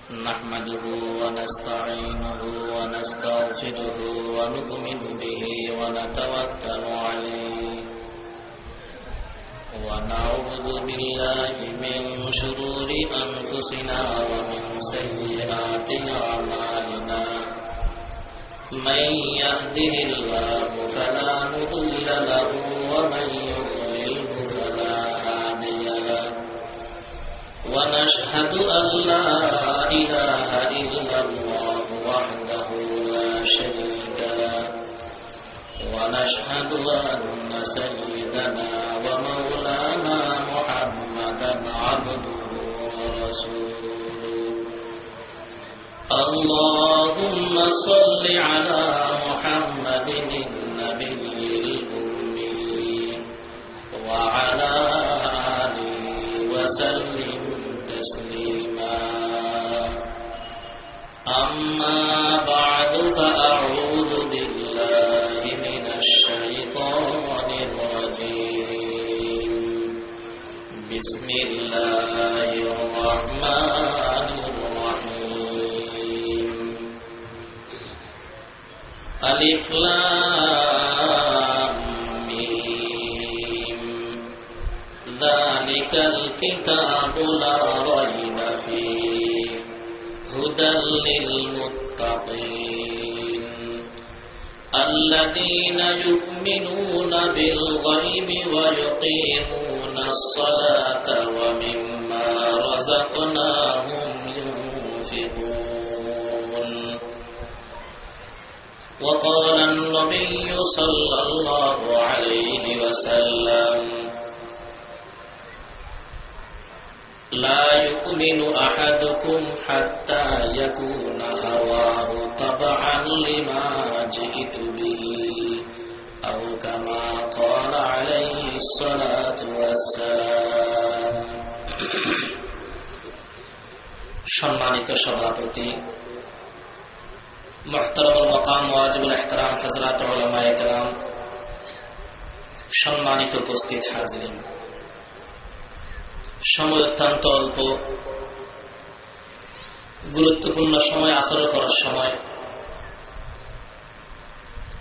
نحمده ونستعينه ونستغفره ونؤمن به ونتوكل عليه ونعوذ بالله من شرور أنفسنا ومن سيئات أعمالنا من يهده الله فلا مضل له ومن يضلله فلا هادي له ونشهد أن لا إله إلا الله وحده لا شريك له ونشهد أن سيدنا ومولانا محمدا عبده ورسوله اللهم صل على محمد النبي الأمي وعلى آله وسلم تسليما أما بعد فأعوذ بالله من الشيطان الرجيم بسم الله الرحمن الرحيم ألف لام ميم ذلك الكتاب لا ريب فيه هدى للمتقين الذين يؤمنون بالغيب ويقيمون الصلاة ومما رزقناهم ينفقون وقال النبي صلى الله عليه وسلم لا يؤمن أحدكم حتى يكون هواه تبعا لما جئت به أو كما قال عليه الصلاة والسلام সম্মানিত সভাপতি মুহতারামুল মাকাম ওয়াজিবুল ইহতিরাম হযরত উলামায়ে কেরাম সম্মানিত উপস্থিত হাজিরিন সময় অত্যন্ত অল্প গুরুত্বপূর্ণ সময় আসর করার সময়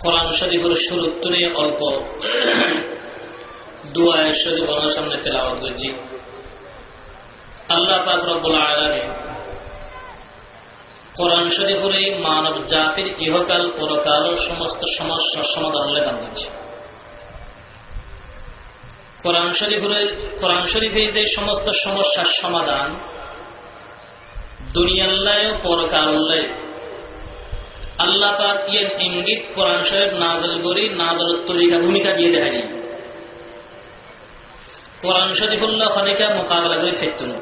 কোরআন শরীফের শুরুতে অল্প দোয়া শরীফ আমার সামনে তেলাওয়াত করছি আল্লাহ পাক রব্বুল আলামিন কোরআন শরীফের মানব জাতির ইহকাল পরকাল সমস্ত সমস্যার সমাধান দান করছে কোরআন শরীফে যে সমস্ত সমস্যার সমাধান দুনিয়াল্লাহ পরকাল্লাহ আল্লাহ পাক এর ইঙ্গিত কোরআন শরীফ নাযিল করে নাযিলের তরিকা ভূমিকা দিয়ে দেখাই কোরআন শরীফুল্লাহ খনিকা মোকাবেলা করে থাকতো না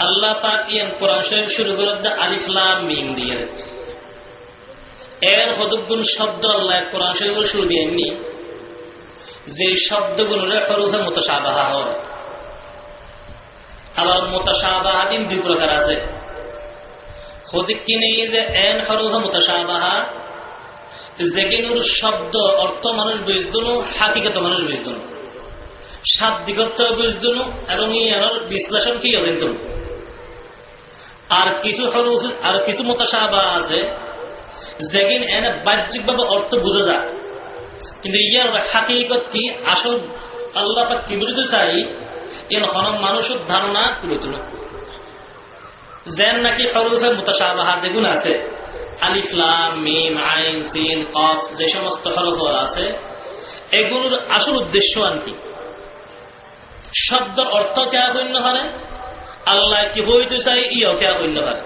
আল্লাহ পাক এর কোরআন শরীফ শুরু করে আলিফ লাম মিম দিয়ে এর হদুগুন শব্দ আল্লাহ কোরআন শরীফের শুরু দেননি যে শব্দগুলোর হরফে মুতাশাবাহা হয় আবার মুতাশাবাহাতিন দুই প্রকার আছে হদিকিনে যে এন হরফে মুতাশাবাহা যেগুলোর শব্দ অর্থ মানুষ বুঝদুন হাকিকত মানুষ বুঝদুন শাব্দিক অর্থ বুঝদুন এবং এর বিশ্লেষণ কি হবেন আর কিছু হরফ আর কিছু মুতাশাবাহা আছে যেগুলো এনে বাহ্যিকভাবে অর্থ বোঝা যায় কিন্তু ইয়ার হাকিকত কি আসল আল্লাহ পাক কি বলতে চাই এর হন মানুষের ধারণা তুলে তুলে যেন নাকি হরফে মুতাশাবাহা যেগুলো আছে আলিফ লাম মিম আইন সিন কফ যে সমস্ত হরফ আছে এগুলোর আসল উদ্দেশ্য কি শব্দের অর্থ কে অন্য হয় আল্লাহ কি বলতে চাই ইও কে অন্য হয়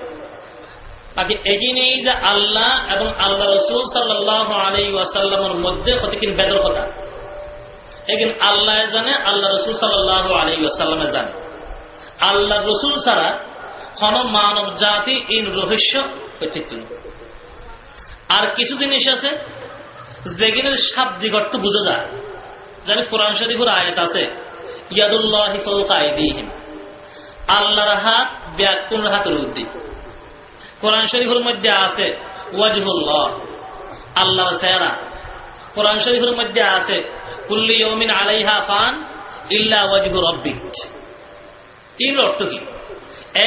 বাকি এগিয়ে যে আল্লাহ এবং আল্লাহ রাসূল সাল্লাল্লাহু আলাইহি ওয়াসাল্লামের মধ্যে কতকিন বেদর কথা এগিন আল্লাহ জানে আল্লাহ রাসূল সাল্লাল্লাহু আলাইহি ওয়াসাল্লাম জানে আল্লাহ রাসূল ছাড়া কোন মানব জাতি এই রহস্য পেতে না আর কিছু জিনিস আছে যেগুলোর শাব্দিক অর্থ বোঝা যায় যেন কোরআন শরীফের আয়াত আছে ইয়াদুল্লাহি ফাওকা আইদিহিম আল্লাহর হাত ব্যাকুল হাতের ঊর্ধ্বে কোরআন শরীফের মধ্যে আছে ওয়াজহুল্লাহ আল্লাহর চেহারা কোরআন শরীফের মধ্যে আছে কুল্লি ইয়াউমিন আলাইহা ফান ইল্লা ওয়াজহু রাব্বিক। এর অর্থ কি?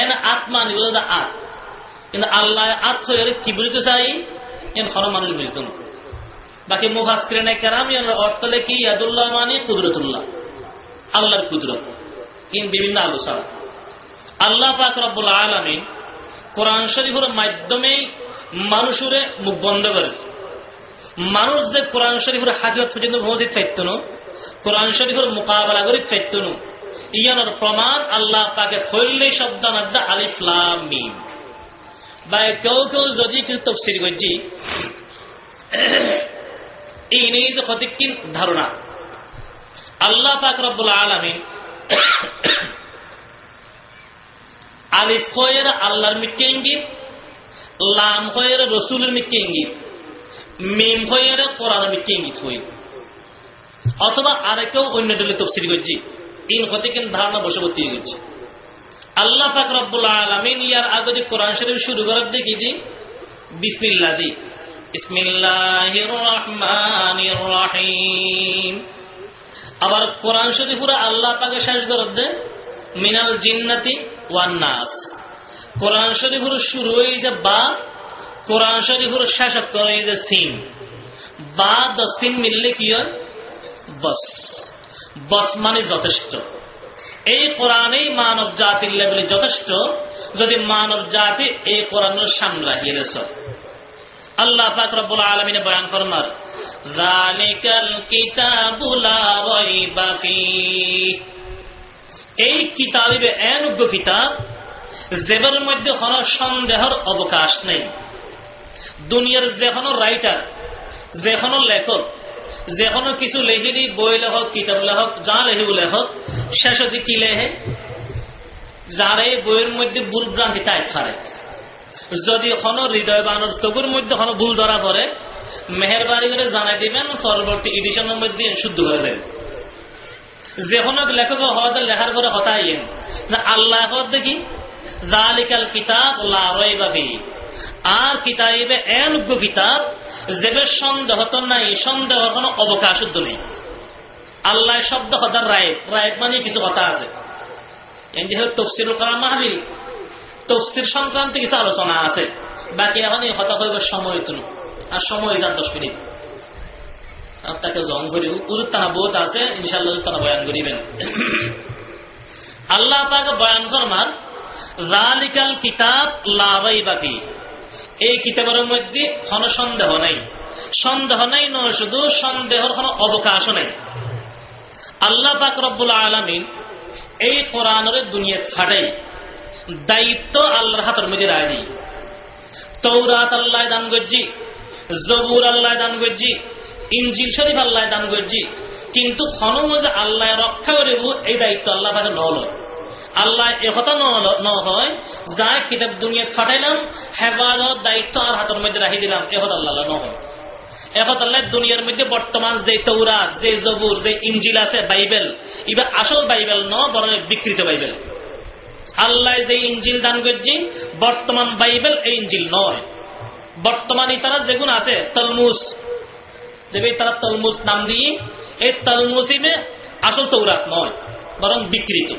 এন আত্মা নিবল আত, কিন্তু আল্লাহ আত হয়ে কি বুঝতে চাই এন হর মানুষ বুঝত না। বাকি মুফাসসিরিন কেরাম অর্থ লেখি ইয়াদুল্লাহ মানে কুদরতুল্লাহ, আল্লাহর কুদরত। কিন্তু বিভিন্ন আলোচনা আল্লাহ পাক রব্বুল আলামিন কোরআন শরীফের মাধ্যমে মানুষের মুখ বন্ধ করে। মানুষ যে কোরআন শরীফের হাকিকত পর্যন্ত পৌঁছে থাকত না, কোরআন শরীফের মোকাবেলা করে থাকত না, ইয়ানোর প্রমাণ আল্লাহ পাকে ফইলে শব্দ মাদ্দা আলিফ লাম মিম। বা কেউ কেউ যদি কিছু তাফসীর করছি এই নেই যে সঠিক ধারণা। আল্লাহ পাক রব্বুল আলামিন আলিফ হয়ের আল্লাহর মিথ্যা ইঙ্গিত, লাম হয়ের রসুলের মিথ্যা ইঙ্গিত, মিম হয়ের কোরআনের মিথ্যা ইঙ্গিত হই। অথবা আরেকেও অন্য দলে তাফসীর করছি ইন সঠিক ধারণা বশবর্তী হয়ে গেছে। আল্লাহ পাক রব্বুল আলামিন ইয়ার আগে যে কোরআন শরীফ শুরু করার দেখি যে বিসমিল্লাহ দি, বিসমিল্লাহির রহমানির রহিম। আবার কোরআন শরীফ পুরো আল্লাহ পাকে শেষ করার দে মিনাল জিন্নাতি ওয়ান নাস। কোরআন শরীফের শুরু হয়ে যে বা, কোরআন শরীফের শেষ করে যে সিন, বা দ সিন মিললে কি হয় বস। বস মানে যথেষ্ট। এই কোরআনেই মানব জাতির লেভেলে যথেষ্ট, যদি মানব জাতি এই কোরআনের সামনে রাখিয়ে রেছ। আল্লাহ পাক রব্বুল আলামিন বয়ান ফরমার যালিকাল কিতাবু লা রাইবা ফীহ। এই কিতাবে এমন কিতাব যেটার মধ্যে কোনো সন্দেহের অবকাশ নেই। দুনিয়ার যে কোনো রাইটার, যে কোনো লেখক, যে কোনো কিছু লেখেনি, বই লেখক, কিতাব লেখক, যা লেখে লেখক, শেষে কি লেখে যার এই বইয়ের মধ্যে ভুল ভ্রান্তি তাই ছাড়ে। যদি কোনো হৃদয় বানর চোখের মধ্যে কোনো ভুল ধরা পড়ে, মেহেরবানি করে জানাই দিবেন, পরবর্তী এডিশনের মধ্যে শুদ্ধ করে দেবেন। যে কোনো লেখক হওয়া লেখার পরে হতাই না আল্লাহ দেখি যালিকাল কিতাব লা রাইবা ফীহ। আর কিতাবে এমন কিতাব যেবে সন্দেহ তো নাই, সন্দেহের কোনো অবকাশ নেই। আল্লাহ শব্দ হতার রায়েত, রায়েত মানে কিছু কথা আছে। যেহেতু তাফসীরুল কালাম মাহফিল, তাফসীর সংক্রান্ত কিছু আলোচনা আছে। বাকি এখন এই কথা কইবার সময় তো আর সময় যান 10 মিনিট আপনাকে জং করি উজুত্তানা বহুত আছে, ইনশাআল্লাহ উজুত্তানা বয়ান করিবেন। আল্লাহ পাক বয়ান ফরমান যালিকাল কিতাব লা রাইবা ফীহ। এই কিতাবের মধ্যে কোনো সন্দেহ নাই। সন্দেহ নাই নয়, শুধু সন্দেহের কোনো অবকাশ নাই। আল্লাহ পাক রব্বুল আলামিন এই কোরআনের দুনিয়াত ফাটাই দায়িত্ব আল্লাহর হাতের মধ্যে রায় দিই। তৌরাত আল্লাহ দান করছি, জবুর আল্লাহ দান করছি, ইনজিল শরীফ আল্লাহ দান করছি, কিন্তু হনুমজ আল্লাহ রক্ষা করিব এই দায়িত্ব আল্লাহ পাকে নল। আল্লাহ একথা ন হয় যা কিতাব দুনিয়াত ফাটাইলাম, হেফাজত দায়িত্ব আর হাতের মধ্যে রাখি দিলাম, একথ আল্লাহ ন হয়। একথ আল্লাহ দুনিয়ার মধ্যে বর্তমান যে তৌরাত, যে জবুর, যে ইনজিল আছে, বাইবেল, এবার আসল বাইবেল ন, বরং বিকৃত বাইবেল। আল্লাহ যে ইনজিল দান করছি বর্তমান বাইবেল এই ইনজিল নয়। বর্তমানে তারা যেগুলো আছে তলমুজ, যে তারা তলমুজ নাম দিয়ে, এই তলমুজিমে আসল তৌরাত নয়, বরং বিকৃত।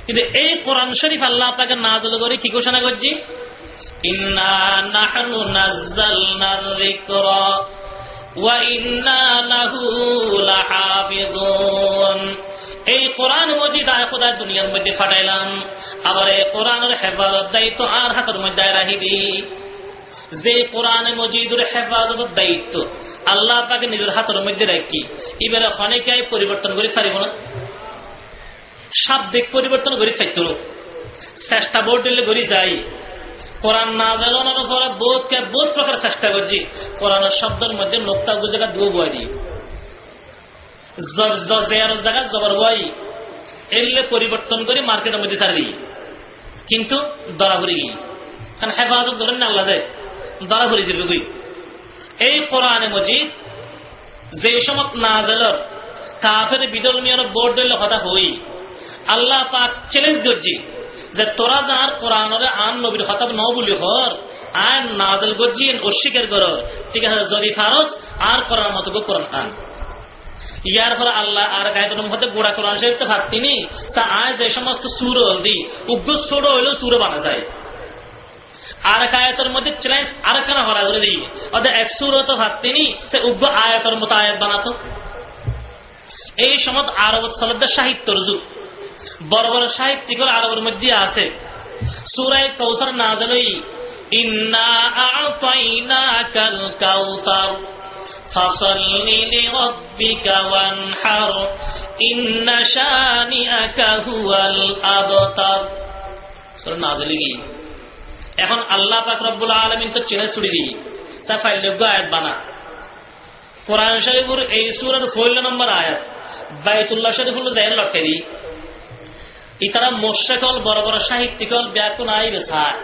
কিন্তু এই কোরআন শরীফ আল্লাহ আপনাকে নাযিল করে কি ঘোষণা করছি, ইন্না নাহনু নাযালনার যিকরা ওয়া ইন্না লাহু লাহাফিজুন। এই কোরআন মজিদ আয় খোদা দুনিয়ার মধ্যে ফাটাইলাম, আবার এই কোরআনের হেফাজত দায়িত্ব আর হাতের মধ্যে রাখিবি। যে কোরআন মজিদের হেফাজতের দায়িত্ব আল্লাহ পাকে নিজের হাতের মধ্যে রাখি, এবারে অনেকাই পরিবর্তন করে পারিব না। শাব্দিক পরিবর্তন করে থাকতো চেষ্টা বোর্ড দিলে করে যাই। কোরআন না জানানোর পরে বহুত প্রকার চেষ্টা করছি কোরআনের শব্দের মধ্যে নোক্তা জায়গা দুও বয় দিই, জায়গা জবর বয় এলে পরিবর্তন করে মার্কেটের মধ্যে ছাড়ি দিই, কিন্তু ধরা ভরে গিয়ে কারণ হেফাজত ধরেন না আল্লাহ ধরা ভরে যাবে গই। এই কোরআনে মজিদ যে সময় নাযিলের কাফের বিদল মিয়ান বোর্ড দিলে কথা হই, আল্লাহ পাক চ্যালেঞ্জ করছি যে তোরা যার কোরআনের আন নবীর খতাব ন বলি হর আয় নাযিল করছি অস্বীকার কর, ঠিক আছে? যদি ফারস আর কোরআন মতো কোরআন আন। ইয়ার ফলে আল্লাহ আর গায়ের মধ্যে গোড়া কোরআন শরীফ তো ভাবতিনি আজ যে সমস্ত সুর দি উগ্র ছোট হইলেও সুরে বানা যায় আর এক আয়াতের মধ্যে চ্যালেঞ্জ আর কেন হরা করে দিই ওদের এক সুর তো ভাবতিনি সে উগ্র আয়াতের মতো আয়াত বানাতো। এই সময় আরব সালাদের সাহিত্যর যুগ, বড় বড় সাহিত্যিক আরবের মধ্যে আছে। সূরা কাউসার নাযিল হই ইন্না আ'তাইনাকাল কাউসার ফাসাল্লি লিরাব্বিকা ওয়ানহার ইন্না শানিআকা হুয়াল আবতার। সূরা নাযিল কি এখন আল্লাহ পাক রব্বুল আলামিন তো চিনে ছুড়ি দি সাফাইলগ আয়াত বানা। কোরআন শরীফের এই সূরার 16 নম্বর আয়াত বাইতুল্লাহ শরীফ হলো যাই লটকে দি ইতারা মুশরিকল বড় বড় সাহিত্যিকল ব্যাকরণ আইবে স্যার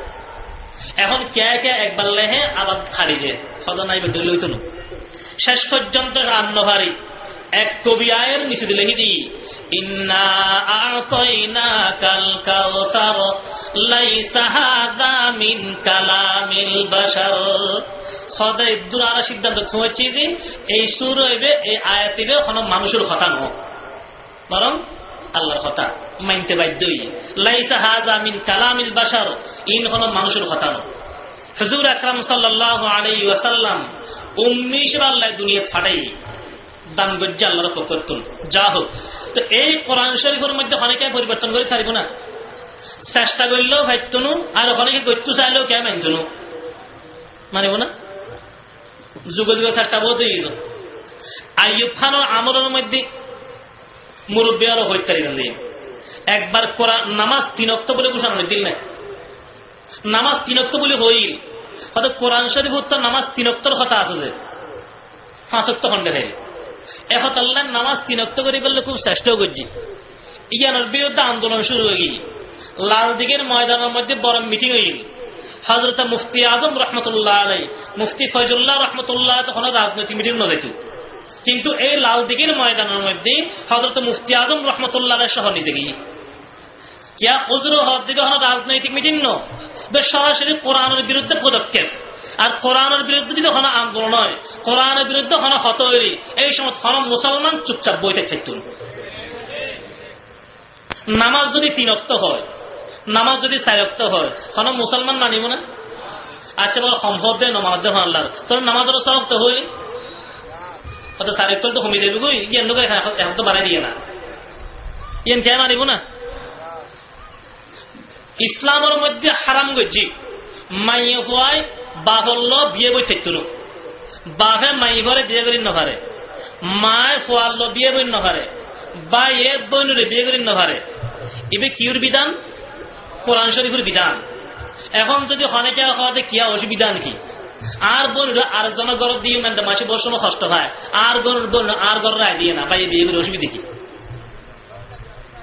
এখন কে কে একবার লেহে আবার খাড়ি দে খদা নাইবে দলিল হইতো না। শেষ পর্যন্ত রান্নভারি এক কবি আয়ের নিচে দিলেহি দি ইন্না আ'তাইনাকাল কাউসার লাইসা হাযা মিন কালামিল বাশার। খোদা ইবদুল আলা সিদ্ধান্ত খুঁজেছি যে এই সূর হইবে এই আয়াত হইবে কোনো মানুষের কথা নয় বরং আল্লাহর কথা মানতে বাধ্যই। লাইসা হাযা মিন কালামিল বাশার ইন কোনো মানুষের কথা নয়। হুজুর আকরাম সাল্লাল্লাহু আলাইহি ওয়াসাল্লাম উম্মি হিসেবে আল্লাহ দুনিয়া ফাটাই দান গজ্জা আল্লাহর পক্ষতুন যা হোক। তো এই কোরআন শরীফের মধ্যে অনেকে পরিবর্তন করে থাকব না, চেষ্টা করলেও ভাইতনু আর অনেকে করতে চাইলেও কে মানতনু মানিব না। যুগে যুগে চেষ্টা বহুত হয়ে গেল। আইয়ুব খানের আমলের মধ্যে মুরব্বী আরো হইতে একবার কোরআন নামাজ 3 ওয়াক্ত বলে ঘোষণা দিল না। নামাজ 3 ওয়াক্ত বলে হইল হয়তো কোরআন শরীফ উত্তর নামাজ 3 ওয়াক্তর কথা আছে যে 5 ওয়াক্ত খন্ডে হয় এখন আল্লাহ নামাজ 3 ওয়াক্ত করে বললে খুব চেষ্টাও করছি। ইয়ানোর বিরুদ্ধে আন্দোলন শুরু হয়ে গিয়ে লাল দিঘির ময়দানের মধ্যে বড় মিটিং হয়ে গেল। হযরত মুফতি আজম রহমতুল্লাহ আলাই মুফতি ফয়জুল্লাহ রহমতুল্লাহ তখন রাজনৈতিক মিটিং ন যেত, কিন্তু এই লাল দিঘির ময়দানের মধ্যে হযরত মুফতি আজম রহমতুল্লাহ আলাই সহ নিজে গিয়ে কিয়া হুজুর হদ দিকে রাজনৈতিক মিটিং ন সরাসরি কোরআনের বিরুদ্ধে পদক্ষেপ। আর কোরআনের বিরুদ্ধে যদি হন আন্দোলন হয় কোরআনের বিরুদ্ধে হন হত হইলি এই সময় হন মুসলমান চুপচাপ বইতে থাকতুন। নামাজ যদি 3 ওয়াক্ত হয় নামাজ যদি 4 ওয়াক্ত হয় হন মুসলমান মানিব না। আচ্ছা বল সম্ভব দে নমাজ দে আল্লাহর তোর নামাজ 6 ওয়াক্ত হই অত 4 ওয়াক্ত তো কমে যাবে গই ইয়ান লোক এখন তো বাড়াই দিয়ে না ইয়ান কে মানিব না। ইসলামের মধ্যে হারাম গজি মাইয়ে হওয়ায় বাহল্য বিয়ে বই থাকতো না। বাহে মাই ঘরে বিয়ে করি নভারে, মায় ফোয়াল্য বিয়ে বই নভারে, বা এ বইনুরে বিয়ে করি নভারে। এবে কিউর বিধান? কোরআন শরীফের বিধান। এখন যদি অনেকে হওয়াতে কিয়া অসুবিধা কি আর বইনুরা আর জনের ঘর দিয়ে মানতে মাসে বসে কষ্ট হয় আর বোন আর ঘর রায় দিয়ে না ভাই বিয়ে করে অসুবিধা কি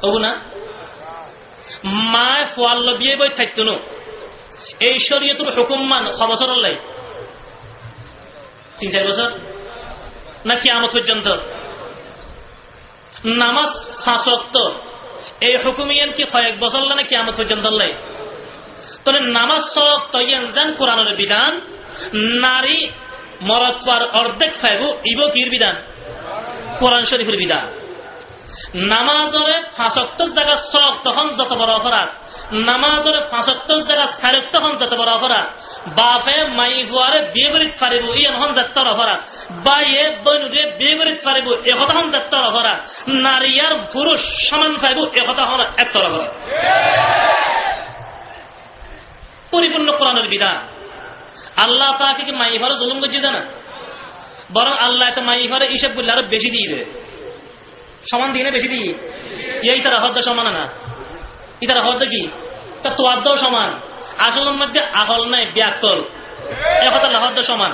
ওগো না। মায় ফোয়াল্য বিয়ে বই থাকতো না। এই শরীয়তের হুকুম মান কয় বছর হল 3-4 বছর না কিয়ামত পর্যন্ত। নামাজ 5 ওয়াক্ত এই হুকুম ইয়ান কি কয়েক বছর না কিয়ামত পর্যন্ত লাই। তাহলে নামাজ 6 ওয়াক্ত ইয়ান জান কোরআনের বিধান। নারী মরদ পার অর্ধেক পাইব ইব কির বিধান? কোরআন শরীফের বিধান। নামাজের 5 ওয়াক্তের জায়গা 6 ওয়াক্ত হন যত বড় অপরাধ, নামাজের 5 ওয়াক্তের জায়গা 4 ওয়াক্ত হন যত বড় অপরাধ। বাপে মাই ফুয়ারে বিয়ে করে পারিব ইয়ান হন যাত্রার অপরাধ, বাইয়ে বনুরে বিয়ে করে পারিব এ কথা হন যাত্রার অপরাধ। নারী আর পুরুষ সমান পাইব এ কথা হন একটার অপরাধ। পরিপূর্ণ কোরআনের বিধান। আল্লাহ তাকে কি মাই ঘরে জুলুম করছে জানা? বরং আল্লাহ একটা মাই ঘরে হিসাব করলে আরো বেশি দিয়ে দেয়। সমান দিয়ে বেশি দিয়ে এই তারা হদ্দ সমান না ইতারা হদ্দ কি তা তোয়াদ্দ সমান। আসলের মধ্যে আহল নাই ব্যাকল এ কথা হদ্দ সমান।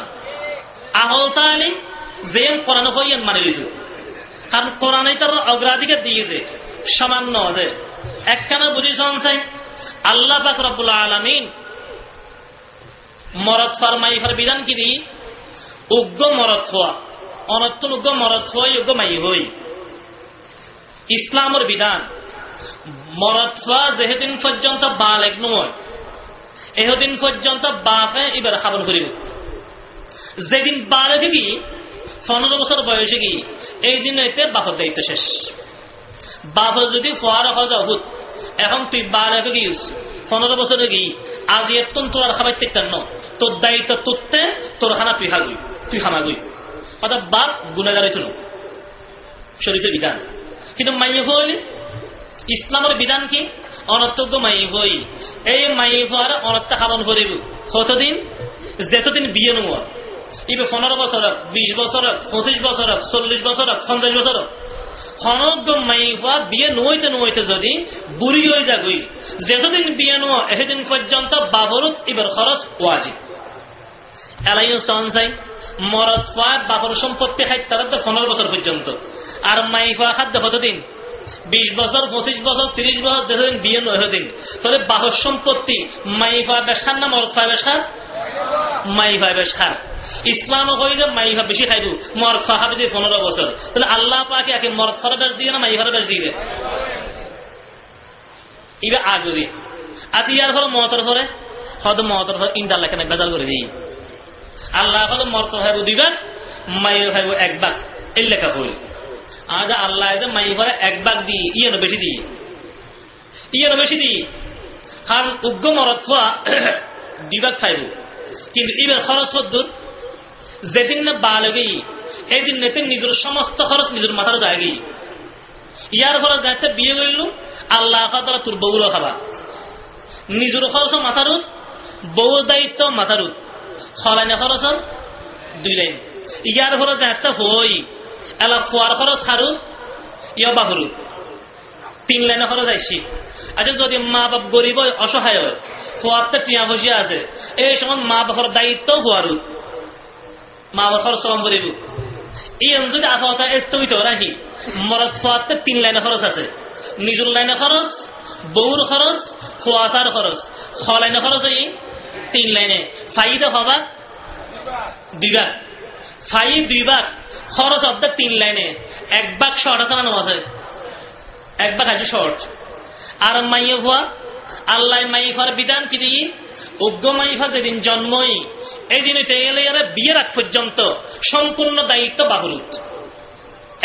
আহল তাহলে যে কোরআন হইয়ান মানে দিয়েছে কারণ কোরআন তার অগ্রাধিকার দিয়েছে সামান্য দে একখানা বুঝি চাই। আল্লাহ পাক রব্বুল আলামিন মরদ ফারমাই ফার বিধান কি দি উগ্র মরদ হওয়া অনত্তন উগ্র মরদ হই উগ্র মাই হই ইসলামের বিধান। মরদ হওয়া যেদিন পর্যন্ত বালেগ নয় এদিন পর্যন্ত বাপে এবার খাবন করিব। যেদিন বালেগে কি 15 বছর বয়সে কি এই দিন হইতে বাপর দায়িত্ব শেষ। বাপর যদি ফোয়ারা হজা হুত এখন তুই 15 বছরে কি আজ একদম তোর আর খাবার দেখতেন ন, তোর দায়িত্ব তুলতে তোর খানা তুই হাগুই, তুই খামাগুই, অর্থাৎ বাপ গুণাগারে তুলো শরীরের বিধান। কিন্তু মাই হইলে ইসলামের বিধান কি অনর্থজ্ঞ মাই হই, এই মাই হওয়ার অনর্থ খাবন করিব কতদিন, যেতদিন বিয়ে নোয়া ইবে 15 বছর 20 বছর 25 বছর 40 বছর 50 বছর অনর্থ মাই হওয়া বিয়ে নইতে নইতে যদি বুড়ি হয়ে যাগুই, যেতদিন বিয়ে নোয়া এতদিন পর্যন্ত বাবরত ইবের খরচ ওয়াজিব। এলাইও সনসাই মরদ ফাঁক বাপর সম্পত্তি খাই তারা তো 15 বছর পর্যন্ত, আর মাইফা খাদ্য কতদিন 20 বছর 25 বছর 30 বছর যেদিন বিয়ে নয় দিন। তাহলে বাপর সম্পত্তি মাইফা বেশ খান না মরদ ফা বেশ খান, মাইফা বেশ খান। ইসলাম কই যে মাইফা বেশি খাইব, মরদ ফা খাবে যে 15 বছর, তাহলে আল্লাহ পাকে একে মরদ ফারা বেশ দিয়ে না মাইফারা বেশ দিয়ে ইবে আগুরি। আজ ইয়ার ফলে মতর ফলে হয়তো মতর ফলে ইন্টার লেখানে বেজাল করে দিই। আল্লাহ হলো মর্ত ভাইব 2 ভাগ, মাইয়ের ভাইব 1 ভাগ, এই লেখা হইল। আজ আল্লাহ মাই ঘরে 1 ভাগ দিই ইয়েনো বেশি দিই, ইয়েনো বেশি দিই, কারণ উগ্র মরত হওয়া 2 ভাগ খাইব। কিন্তু ইবের খরচ হদ্দুর যেদিন না বাল গেই এই দিন নেতে নিজের সমস্ত খরচ নিজের মাথার গায়ে গেই। ইয়ার খরচ যাইতে বিয়ে করিল আল্লাহ তাআলা তোর বউর খাবা, নিজের খরচ মাথারুত, বউর দায়িত্ব মাথারুত, খলাইনে খরচ 2 লাইন। ইয়ার খরচ একটা হই এলা ফোয়ার খরচ খারু ইয়া বাহরু 3 লাইনে খরচ আইসি। আচ্ছা যদি মা বাপ গরিব হয় অসহায় হয় ফোয়ারটা টিয়া বসিয়া আছে, এই সময় মা বাবার দায়িত্ব ফোয়ারু, মা বাবার খরচ কম করিব। ইয়ন যদি আফাওতা স্থগিত রাখি মরদ ফোয়ারটা 3 লাইনে খরচ আছে, নিজের লাইনে খরচ, বউর খরচ, ফোয়াসার খরচ, খলাইনে খরচ এই 3 লাইনে। ফাইদা হবা 2 ভাগ, ফাই 2 ভাগ খরচ অর্ধেক 3 লাইনে, 1 ভাগ শর্ট আছে না আছে, 1 ভাগ আছে শর্ট। আর মাইয়ে হওয়া আল্লাহ মাইফার বিধান কি দিই উগ্র মাইফা যেদিন জন্মই এই দিন বিয়ের আগ পর্যন্ত সম্পূর্ণ দায়িত্ব বাবরুত,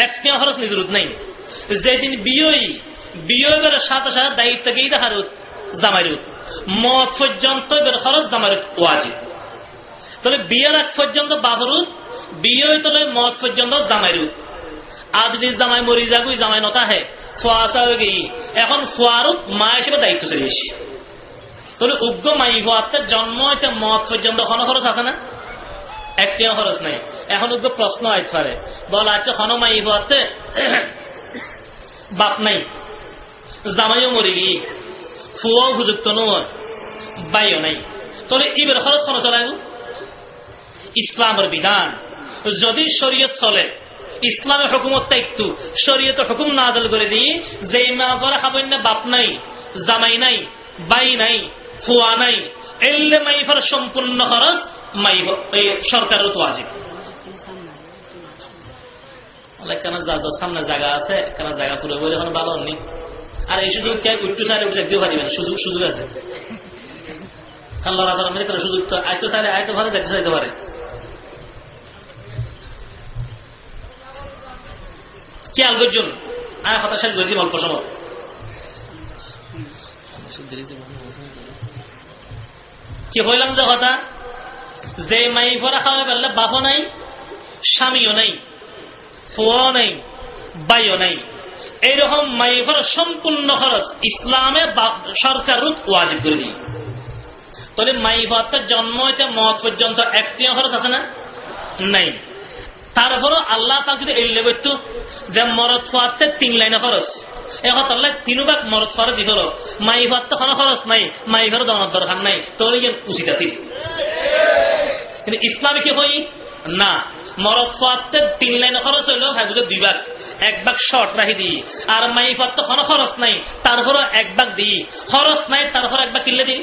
একটা খরচ নিজরুত নাই। যেদিন বিয়ে করে সাথে সাথে দায়িত্ব গেই দেখারুত জামাইরুত, মত পর্যন্ত খরচ জামাইরুত ওয়াজিব। তাহলে বিয়ের আগ পর্যন্ত বাবরুত, বিয়ে হইতে মত পর্যন্ত জামাইরুত। আর যদি জামাই মরি যাগুই জামাই নতা হে ফোয়াশা হয়ে গেই, এখন ফোয়ারুত মা হিসেবে দায়িত্ব চলিস। তাহলে উগ্র মাই হওয়াতে জন্ম হইতে মত পর্যন্ত কোনো খরচ আছে না, একটিও খরচ নাই। এখন উগ্র প্রশ্ন আইতে পারে বলা আছে খন মাই হওয়াতে বাপ নাই, জামাইও মরি গিয়ে, ফুয়াও উপযুক্ত নয়, বাইও নাই, তাহলে ইবের খরচ কোনো চলাইব। ইসলামের বিধান যদি শরীয়ত চলে, ইসলামের হুকুমতটা একটু শরীয়তের হুকুম নাযিল করে দিয়ে যে মা করে খাবেন না বাপ নাই, জামাই নাই, বাই নাই, ফুয়া নাই, এলে মাইফার সম্পূর্ণ খরচ মাই সরকারের তো ওয়াজিব। কেন সামনে জায়গা আছে, কেন জায়গা পুরো বলে এখন ভালো হননি। আর এই সুযোগ কে উঠতে চাইলে দেখতেও পারিবেন, সুযোগ আছে। আল্লাহ সুযোগ তো আইতে চাইলে আইতে পারে, দেখতে চাইতে পারে। খেয়াল করছুন আর কথা শেষ করে দিই অল্প সময়। কি হইলাম যে কথা যে মাই ভরা খাওয়া গেলে বাপও নাই, স্বামীও নাই, ফুয়াও নাই, বাইও নাই, এইরকম মাই ভরা সম্পূর্ণ খরচ ইসলামে সরকার ওয়াজিব করে দিই। তাহলে মাই ভরা জন্ম হইতে মত পর্যন্ত একটিও খরচ আছে না নাই। তারপরও আল্লাহ পাক যদি এলে করতো যে মরদ ফাতে 3 লাইনে খরচ, এখন তাহলে 3 ভাগ মরদ ফারে দি হলো, মাই ফাতে কোনো খরচ নাই, মাই ফারে দেওয়ার দরকার নাই, তোর উচিত আছে। কিন্তু ইসলামে কি হই না, মরদ ফাতে 3 লাইনে খরচ হইলো হ্যাঁ 2 ভাগ, 1 ভাগ শর্ট রাখি দিই। আর মাই ফাতে কোনো খরচ নাই, তারপরও 1 ভাগ দিই, খরচ নাই তারপর 1 ভাগ কিনলে দিই।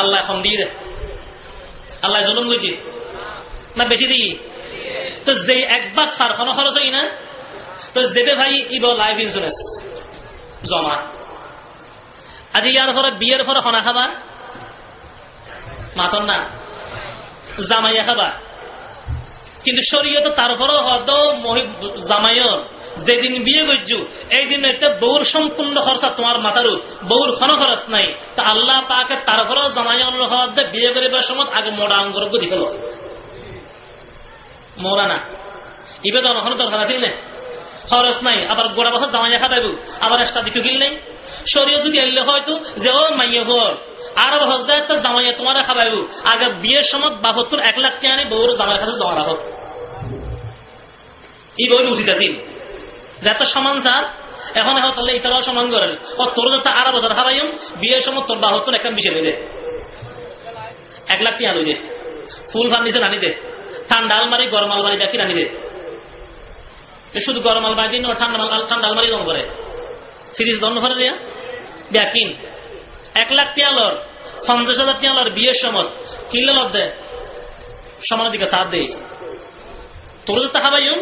আল্লাহ এখন দিয়ে দে, আল্লাহ জুলুম বুঝি না বেশি দিই। তো যে 1 ভাগ তার কোনো খরচ হই না, তো যেতে ভাই ইব লাইফ ইন্স্যুরেন্স জমা। আজ ইয়ার পরে বিয়ের পরে খানা খাবা মাতন না, জামাইয়া খাবা, কিন্তু শরীয়ত তারপরও হয়তো জামাইর যেদিন বিয়ে করছু এই দিন বউর সম্পূর্ণ খরচা তোমার মাথার বউর কোনো খরচ নাই, তা আল্লাহ তাকে তারপরও জামাইর বিয়ে করিবার সময় আগে মোড়া অঙ্গর দিল মোড়া না ইবে তো কোনো দরকার আছে না, খরচ নাই, আবার গোড়া বছর জামাই দেখা পাইব, আবার একটা দিকে কিল নাই। শরীয়ত যদি এলে হয়তো যে ও মাইয়া ঘর আর হজার জামাইয়া তোমার খাবাইব, আগে বিয়ের সময় বাপত্তর 1 লাখ টাকা আনি বউর জামাইয়ের কাছে জমা রাখো, এই বই উচিত আছে যাতে সমান চার এখন এখন তাহলে ইতারাও সমান করেন ও তোর যাতে 8 বছর খাবাইম বিয়ের সময় তোর বাপত্তর একটা বিষয় দে 1 লাখ টাকা লই দে, ফুল ফার্নিচার আনি দে, ঠান্ডা আলমারি গরম আলমারি দেখি আনি দে, শুধু গরম আলমারি দিন ঠান্ডা আলমারি দম করে ফ্রিজ দন্ড করে দেয়া ব্যাকিন 1 লাখ টাকা লর 50,000 টাকা লর বিয়ের সময় কিনলে লর দে সমানের দিকে সাথ দেয় তোর যাতে খাবাইম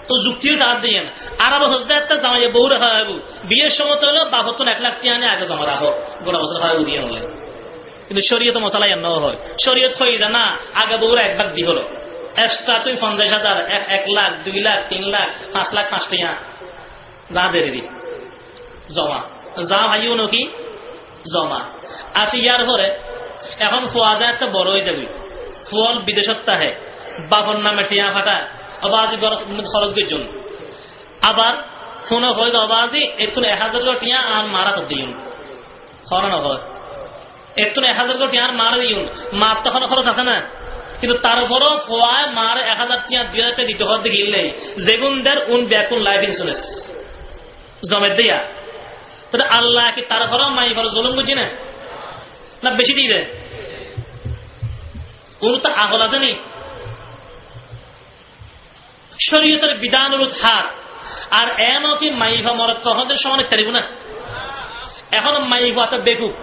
তো যুক্তিও সাথ দিয়ে না। আর হচ্ছে জামাই বউ রেখা বিয়ের সময় তো হলো বাপত্তর 1 লাখ টাকা আনে আগে জমা রাখো গোড়া বছর খাওয়া দিয়ে হলে, কিন্তু শরীয়ত মশলা এন্ন হয় শরীয়ত হয়ে যা না আগে বউরা 1 ভাগ দি হলো এক্সট্রা তুই 50,000 1 লাখ 2 লাখ 3 লাখ 5 লাখ 5 টাকা যা দে দি জমা যা ভাইও নাকি জমা আছে। ইয়ার পরে এখন ফোয়া যায় একটা বড় হয়ে যাবি ফল বিদেশত তাহে বাপর নামে টিয়া ফাটা অবাজি খরচ গেছুন, আবার ফোনে হয়ে অবাজি একটু 1,000 টিয়া আর মারা তো দিন হরানো হয় একটু 1,000 টিয়া আর মারা দিন মার তখন খরচ আছে না, কিন্তু তারপরও ফোয়ায় মার 1,000 টিয়া 2,000 টাকা দিতে হয় দেখিলে যেগুন দের উন ব্যাকুন লাইফ ইন্স্যুরেন্স জমে দিয়া তাহলে আল্লাহ কি তারপরও মাই ঘর জলম বুঝি না না বেশি দিয়ে দেয় উন তো আগল আছে নি শরীয়তের বিধান হার আর এমন কি মাইফা মরদ তহদের সমান তারিব না, এখন মাইফা তো বেকুব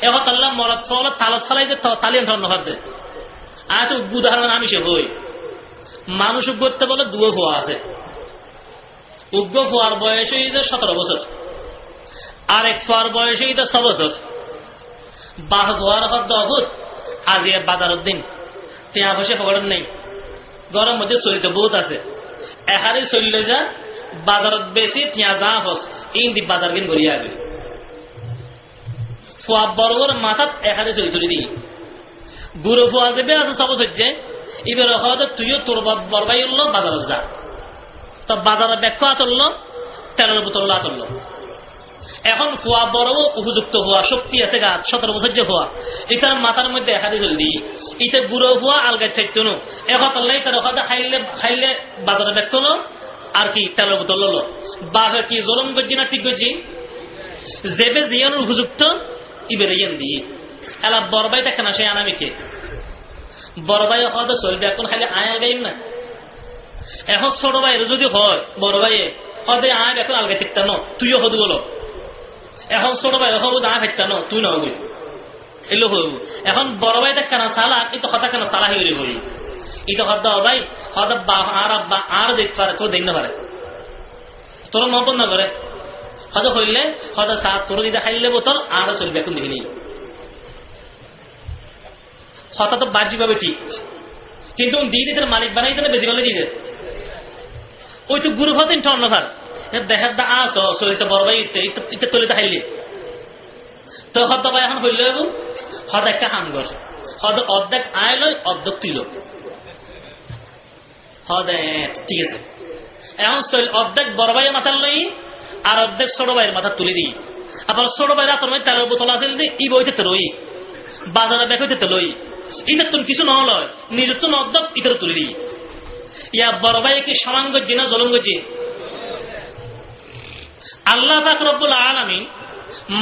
এখন আল্লাহ মরদ ফল তালত ফলাই যে তালিয়ান ধর নহর দে আর তো উদাহরণ আমি সে হই মানুষ উগ্রতে বলে 2 ফোয়া আছে, উগ্র ফোয়ার বয়স হয়ে 17 বছর আর এক ফোয়ার বয়স হয়ে 6 বছর বাহ ফোয়ার হত আজ বাজারের দিন টিয়া বসে ফকরের নেই গরম মধ্যে চলিত বহুত আছে এহারে চললে যা বাজারত বেশি টিয়া যা হস ইন্দি বাজার কিন ঘুরিয়ে আগে ফোয়া বড় মাথাত এহারে চলি তুলি দিই বুড়ো ফোয়া দেবে আছে 6 বছর যে এবার হয়তো তুইও তোর বরবাই উঠলো বাজারে যা তো বাজারে ব্যাখ্যা আতরলো তেলের বোতল আতরলো এখন ফোয়া বড় উপযুক্ত হওয়া শক্তি আছে গাছ 17 বছর যে হওয়া এটার মাথার মধ্যে এখানে জলদি এটা বুড়ো হওয়া আলগায় থাকতো না এখন তার ওখানে খাইলে বাজারে ব্যাগ করলো আর কি তেলের বোতল ললো বাঘে কি জলম করছি না ঠিক করছি যেবে জিয়ান উপযুক্ত ইবের ইয়ান দিয়ে এলা বরবাই দেখে না সে আনামিকে বড় ভাই হয়তো চলবে এখন খালি আয় আলগাইম না, এখন ছোট ভাইয়ের যদি হয় বড় ভাইয়ে হয়তো আয় এখন আলগাই থাকতাম তুইও হদু বলো, এখন ছোট ভাই হবু আয় থাকতাম তুই না হবি এলো হবু, এখন বড় ভাই দেখ কেনা সালা কিন্তু হতা কেন সালা হয়ে হই এটা হদ ভাই হয়তো আর আব্বা আর দেখতে পারে তোর দেখ না পারে তোর মপন না করে হয়তো হইলে হয়তো তোর দিদা খাইলে বোতল আরো চলবে এখন দেখিনি হতা তো বাহ্যিক ভাবে ঠিক কিন্তু দিয়ে দিতে মালিক বানাই দিলে বেশি বলে দিয়ে ওই তো গুরু হতেন টর্নভার দেখার দা আস চলেছে বড় ভাই ইতে তলিতে হাইলে তো হত ভাই এখন হইল হদ একটা হামগর হদ অর্ধেক আয় লয় অর্ধেক তুইল হদ ঠিক আছে এখন অর্ধেক বড় ভাইয়ের মাথার লই আর অর্ধেক ছোট ভাইয়ের মাথা তুলে দিই আবার ছোট ভাইয়ের হাতের মধ্যে তেলের বোতল আছে ই বইতে রই বাজারে ব্যাগ হইতে লই ইটার তুমি কিছু ন লয় নিজের তো অর্ধেক ইটার তুলে দিই ইয়া বড় ভাই কি সমান করছি না জলম করছি আল্লাহ পাক রব্বুল আলামিন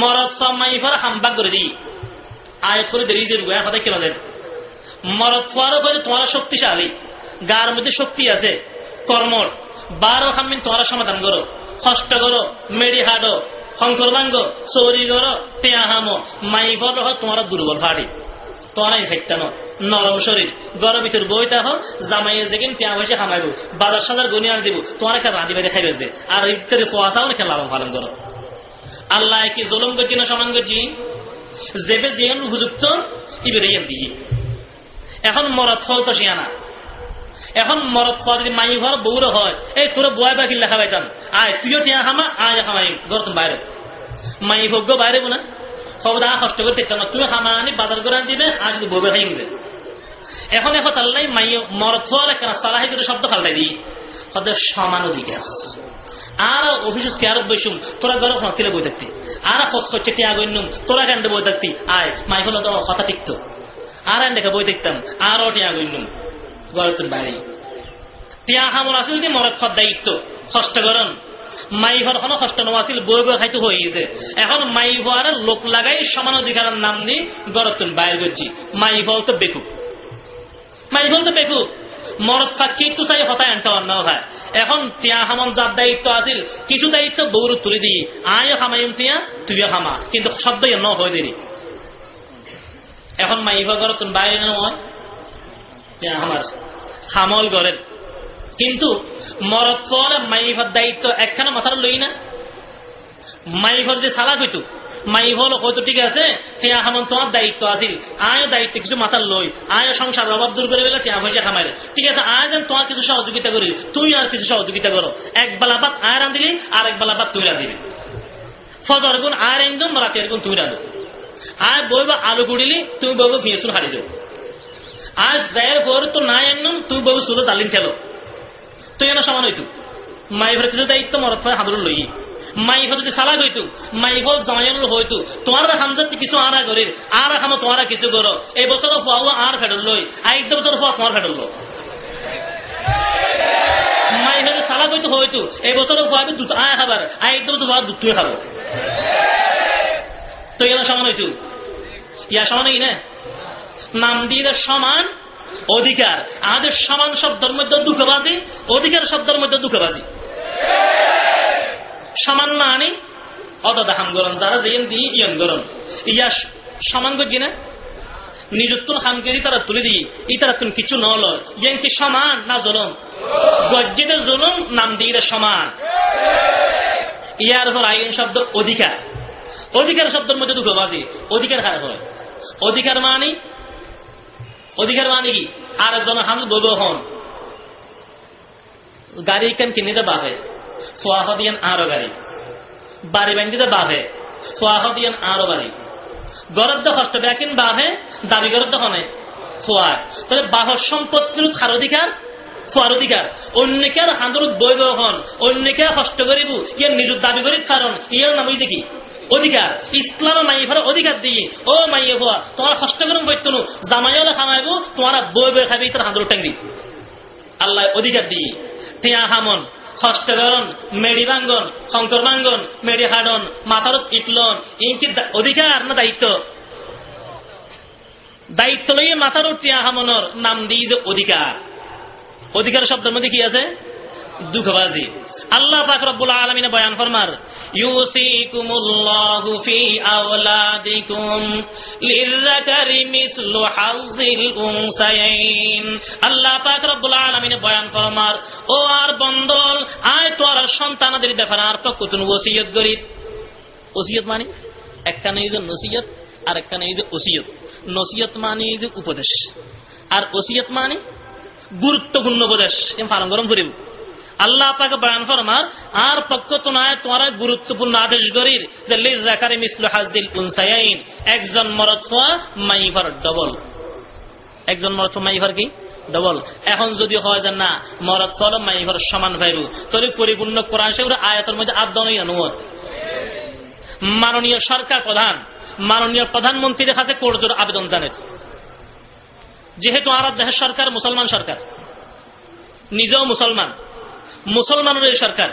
মরদ মাইফার হামবাগ করে দিই আয় করে দেরি যে রুয়া কথা কেন দেন মরদ ফুয়ারও করে তোমার শক্তিশালী গার মধ্যে শক্তি আছে কর্মর 12 খামিন তোমার সমাধান করো কষ্ট করো মেরি হাডো শঙ্কর ভাঙ্গ চৌরি করো টেয়া হামো মাইফর রহ তোমার দুর্বল ফাড়ি তোমার ফেকতানো নরম শরীর গরম ভিতর বইতে হো জামাইয়ে যেদিন টেয়া বসে হামাইব বাজার সাজার গনি আন দিব তোমার একটা রাঁধি বেড়ে খাইবে যে আর ইত্যাদি ফোয়াশাও না খেলা পালন করো আল্লাহ কি জুলুম করছি না সমান করছি যেবে যে উপযুক্ত ইবের দিয়ে এখন মরদ ফল তো শিয়ানা এখন মরদ খাওয়া যদি মাই ঘর বউরে হয়, এই তোরা বয় বাকি লেখা পাইতাম, আয় তুইও টিয়া হামা, আয় হামাই ঘর তুমি বাইরে, মাই ভোগ্য বাইরে না খবর কষ্ট করে দেখতাম না, তুমি হামা আনি বাজার করে দিবে, আর যদি বউবে খাই দিবে। এখন এখন আল্লাহ মাই মরদ খাওয়ার কেন সালাহি করে শব্দ খালটাই দিই, হয়তো সমান অধিকার। আর অফিসের চেয়ারত বৈশুম, তোরা ঘর হকিলে বই থাকতি, আর খোঁজ করছে টিয়া গণ্যম, তোরা কেন বই থাকতি, আয় মাই হলো তো কথা টিকতো, আর দেখে বই দেখতাম, আরও টিয়া গণ্যম ঘর তোর বাইরে। টিয়া হামল আসিল যে মরদ খাওয়ার দায়িত্ব কষ্ট করেন, মাই ঘর কোনো কষ্ট নাছিল, বই বই খাইতে হয়ে গেছে। এখন মাই হওয়ার লোক লাগাই সমান অধিকারের নাম নিয়ে ঘর তোর বাইরে করছি। মাই ফল তো বেকুব, মাই ফল তো বেকুব, মরদ ফাঁকি একটু চাই হতায় আনতে অন্য হয়। এখন টিয়া হামন যার দায়িত্ব আছিল, কিছু দায়িত্ব বউর তুলে দিই, আয়ও খামাইম টিয়া তুইও খামা, কিন্তু শব্দ ন হয়ে দেরি। এখন মাই ঘর তোর বাইরে নয় আমার হামল ঘরের, কিন্তু মরদ ফল মাইফার দায়িত্ব একখানা মাথার লই না। মাইফর যে সালাক হইতো, মাই হল হয়তো ঠিক আছে, টিয়া হামন তোমার দায়িত্ব আছিল, আয়ও দায়িত্ব কিছু মাথার লই, আয়ও সংসার অভাব দূর করে গেলে টিয়া পয়সা খামাইলে ঠিক আছে, আয় যেন তোমার কিছু সহযোগিতা করি, তুই আর কিছু সহযোগিতা করো, এক বেলা ভাত আয় রাঁধিলি, আর এক বেলা ভাত তুই রাঁধিলি, ফজর গুণ আয় রাঁধুন, রাতের গুণ তুই রাঁধো, আয় বইবা আলু গুড়িলি, তুই বইব ফিয়েছুন হারি দেব, আজ যায়ের পর তো না আনুন, তুই বইব সুলো তালিম ঠেলো, তুই এনে সমান হইতু। মাই ঘরে কিছু দায়িত্ব মরদ ফলে হাঁদুর লই, মাই ঘর যদি সালাক হইতু, মাই ফল জামাইগুলো হইতু, তোমার হামজাতে কিছু আরা করে, আর হামো তোমারা কিছু করো, এই বছর ফুয়া আর ফেডল লই, আরেকটা বছর ফুয়া তোমার ফেডল লো। মাই ঘরে সালাক হইতু হইতু, এই বছর ফুয়াবে দুধ আয় খাবার, আরেকটা বছর ফুয়া দুধ তুই খাবো, তো এরা সমান হইতু, ইয়া সমান হই না। নাম দিয়ে সমান অধিকার, আমাদের সমান শব্দের মধ্যে দুঃখবাজি, অধিকার শব্দের মধ্যে দুঃখবাজি। সমান মানে অদাহাম গরম, যারা যেন দিয়ে ইয়ন গরম, ইয়া সমান করছি না, নিজত্ব হামকেরি তারা তুলে দিই, ই তারা তুমি কিছু নল, ইয়ানকি সমান না জলম, গজ্জিদের জলম নাম দিয়ে সমান। ইয়ার পর আইন শব্দ অধিকার, অধিকার শব্দের মধ্যে দুঃখবাজি, অধিকার খারাপ হয়। অধিকার মানে, অধিকার মানে কি, আর একজন হাম বব হন গাড়ি কেন কিনিতে বাহে, ফোয়াহ দিয়েন আরো গাড়ি, বাড়ি বান্ধিতে বাহে, ফোয়াহ দিয়েন আরো বাড়ি, গরদ কষ্ট বেকিন বাহে, দাবি গরদ হনে ফোয়া, তাহলে বাহর সম্পদ কিন্তু খার অধিকার, ফোয়ার অধিকার, অন্যকের হাঁদুরত বইব হন, অন্যকে কষ্ট করিব, ইয়ার নিজের দাবি করি, কারণ ইয়ার নাম দেখি অধিকার। ইসলাম মাই ভাড়া অধিকার দিয়ে, ও মাইয়ে হওয়া তোমার কষ্ট করুন বৈতনু, জামাইলে খামাইব, তোমারা বই বই খাবি, তার হাঁদুর টাঙ্গি আল্লাহ অধিকার দিয়ে। টিয়া হামন হস্তকরণ, মেডি ভাঙ্গন, শঙ্কর ভাঙ্গন, মেডি হাডন, মাথার ইটলন, ইনকি অধিকার না দায়িত্ব? দায়িত্ব লইয়ে মাথার টিয়া হামনের নাম দিয়ে যে অধিকার। অধিকার শব্দের মধ্যে কি আছে? দুঃখবাজি। আল্লাহ পাক রব্বুল আলামিন বয়ান ফরমার, ইউসিকুমুল্লাহু ফি আওলাদিকুম লিযযাকারি মিসলু হাযযিল উনসায়াইন। আল্লাহ পাক রব্বুল আলামিন বয়ান ফরমার, ও আর বন্দল, আয় তোর সন্তানদের ব্যাপারে আর পক্ষ তুমি ওসিয়ত করি। ওসিয়ত মানে একখানে এই যে নসিহত, আর একখানে এই যে ওসিয়ত। নসিহত মানে এই যে উপদেশ, আর ওসিয়ত মানে গুরুত্বপূর্ণ উপদেশ। ফারম গরম করিব আল্লাহ পাকে বয়ান ফরমার, আর পক্ষ তোমায় তোমার গুরুত্বপূর্ণ আদেশ করির যে লিযযাকারি মিসলু হাযযিল উনসায়াইন, একজন মরদ ফোয়া মাইফার ডবল, একজন মরদ ফোয়া মাইফার কি ডবল। এখন যদি হয় যে না মরদ ফল মাইফার সমান ভাইরু, তাহলে পরিপূর্ণ কোরআন শরীফের আয়াতের মধ্যে আদনই অনুমত। মাননীয় সরকার প্রধান, মাননীয় প্রধানমন্ত্রীর কাছে কোর্টের আবেদন জানেন, যেহেতু আর দেশের সরকার মুসলমান সরকার, নিজেও মুসলমান, মুসলমানের এই সরকার,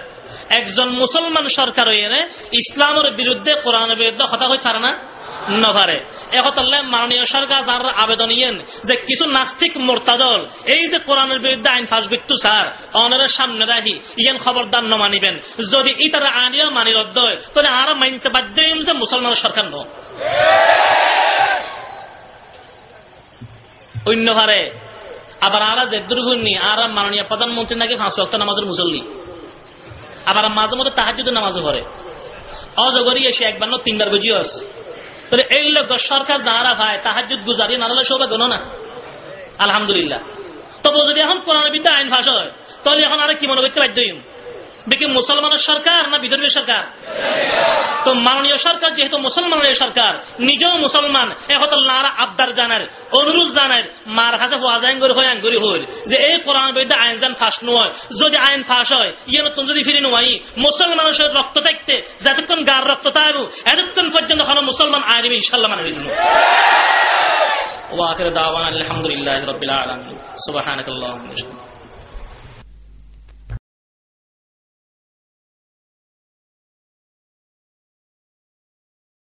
একজন মুসলমান সরকার হয়ে ইসলামের বিরুদ্ধে কোরআনের বিরুদ্ধে হতা হয়ে পারে না নভারে। একতাল্লাহ মাননীয় সরকার যার আবেদন ইয়েন যে কিছু নাস্তিক মোরতাদল এই যে কোরআনের বিরুদ্ধে আইন ফাঁস করতো স্যার, অনারের সামনে রাখি ইয়েন খবরদার ন মানিবেন। যদি ইতারা আনিও মানি রদ্দ হয়, তাহলে আর মানতে বাধ্য যে মুসলমানের সরকার ন। অন্যভাবে আবার আরা যে দুর্গুণী আর মাননীয় প্রধানমন্ত্রী নাকি 5 ওয়াক্ত নামাজের মুসল্লি, আবার মাঝে মধ্যে তাহাজ্জুদের নামাজও পড়ে, অজগরি এসে একবার 3বার গজিও আছে। তাহলে এই লোক সরকার যারা ভাই তাহাজ্জুদ গুজারি নাহলে সৌভাগ্য না, আলহামদুলিল্লাহ। তবু যদি এখন কোরআনের বিদ্যা আইন ফাঁস হয় তাহলে এখন আরেক কি মনে করতে বাধ্য হইম দেখি মুসলমানের সরকার না বিধর্মী সরকার? তো মাননীয় সরকার যেহেতু মুসলমানের সরকার, নিজেও মুসলমান, একতার আবদার জানার অনুরোধ জানার মার কাছে ওয়াজাঙ্গরি হয় আঙ্গরি হইল যে এই কোরআন বিদ্যা আইন জান ফাঁস নয়। যদি আইন ফাঁস হয় ইয়ে নতুন যদি ফিরে নয় মুসলমানের রক্ত থাকতে যতক্ষণ গার রক্ত তারু এতক্ষণ পর্যন্ত কোনো মুসলমান আইন ইনশাল্লাহ মানে হইল। ওয়া আখিরু দাওয়ানা আলহামদুলিল্লাহি রাব্বিল আলামিন। সুবহানাকাল্লাহুম্মা